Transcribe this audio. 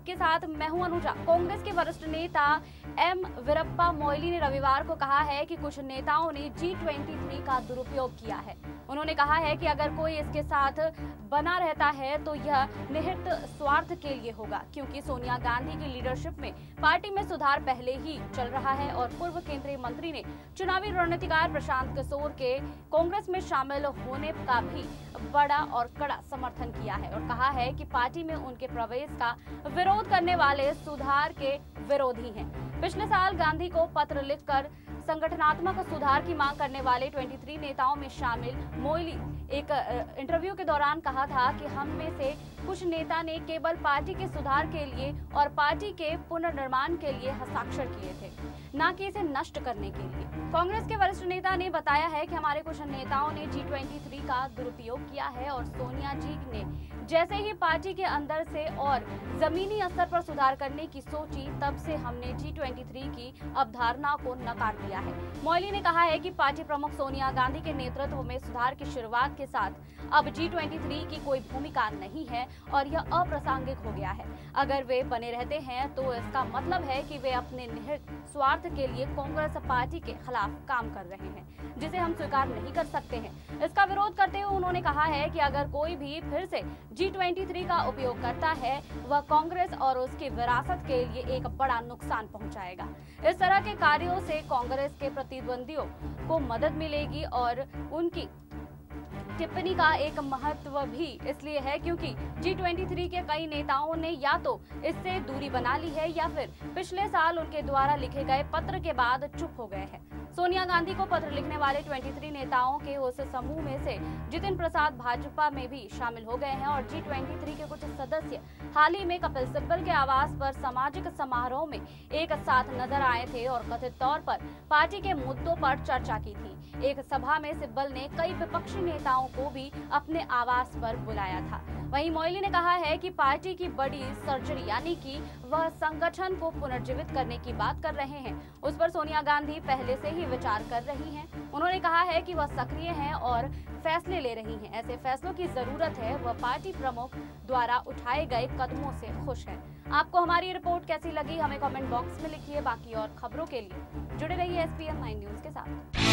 आपके साथ मैं हूं अनुजा। कांग्रेस के वरिष्ठ नेता एम वीरप्पा मोइली ने रविवार को कहा है कि कुछ नेताओं ने G23 का दुरुपयोग किया है। उन्होंने कहा है कि अगर कोई इसके साथ बना रहता है तो यह निहित स्वार्थ के लिए होगा, क्योंकि सोनिया गांधी की लीडरशिप में पार्टी में सुधार पहले ही चल रहा है और पूर्व केंद्रीय मंत्री ने चुनावी रणनीतिकार प्रशांत किशोर के कांग्रेस में शामिल होने का भी बड़ा और कड़ा समर्थन किया है और कहा है कि पार्टी में उनके प्रवेश का विरोध करने वाले सुधार के विरोधी हैं। पिछले साल गांधी को पत्र लिखकर संगठनात्मक सुधार की मांग करने वाले 23 नेताओं में शामिल मोइली एक इंटरव्यू के दौरान कहा था कि हम में से कुछ नेता ने केवल पार्टी के सुधार के लिए और पार्टी के पुनर्निर्माण के लिए हस्ताक्षर किए थे, न कि इसे नष्ट करने के लिए। कांग्रेस के वरिष्ठ नेता ने बताया है कि हमारे कुछ नेताओं ने G23 का दुरुपयोग किया है और सोनिया जी ने जैसे ही पार्टी के अंदर से और जमीनी स्तर पर सुधार करने की सोची, तब से हमने G23 की अवधारणा को नकार दिया है। मोइली ने कहा है कि पार्टी प्रमुख सोनिया गांधी के नेतृत्व में सुधार की शुरुआत के साथ अब G23 की कोई भूमिका नहीं है और यह अप्रासंगिक हो गया है। अगर वे बने रहते हैं तो इसका मतलब है कि वे अपने निहित स्वार्थ के लिए कांग्रेस पार्टी के खिलाफ काम कर रहे हैं, जिसे हम स्वीकार नहीं कर सकते हैं। इसका विरोध करते हुए उन्होंने कहा है कि अगर कोई भी फिर से G23 का उपयोग करता है, वह कांग्रेस और उसकी विरासत के लिए एक बड़ा नुकसान पहुंचाएगा। इस तरह के कार्यों से कांग्रेस के प्रतिद्वंदियों को मदद मिलेगी और उनकी टिप्पणी का एक महत्व भी इसलिए है क्योंकि G23 के कई नेताओं ने या तो इससे दूरी बना ली है या फिर पिछले साल उनके द्वारा लिखे गए पत्र के बाद चुप हो गए हैं। सोनिया गांधी को पत्र लिखने वाले 23 नेताओं के उस समूह में से जितिन प्रसाद भाजपा में भी शामिल हो गए हैं और G23 के कुछ सदस्य हाल ही में कपिल सिब्बल के आवास पर सामाजिक समारोह में एक साथ नजर आए थे और कथित तौर पर पार्टी के मुद्दों पर चर्चा की थी। एक सभा में सिब्बल ने कई विपक्षी नेताओं को भी अपने आवास पर बुलाया था। वहीं मोइली ने कहा है कि पार्टी की बड़ी सर्जरी यानी कि वह संगठन को पुनर्जीवित करने की बात कर रहे हैं, उस पर सोनिया गांधी पहले से ही विचार कर रही हैं। उन्होंने कहा है कि वह सक्रिय हैं और फैसले ले रही हैं। ऐसे फैसलों की जरूरत है। वह पार्टी प्रमुख द्वारा उठाए गए कदमों से खुश है। आपको हमारी रिपोर्ट कैसी लगी, हमें कमेंट बॉक्स में लिखिए। बाकी और खबरों के लिए जुड़े रहिए SPM 9 न्यूज के साथ।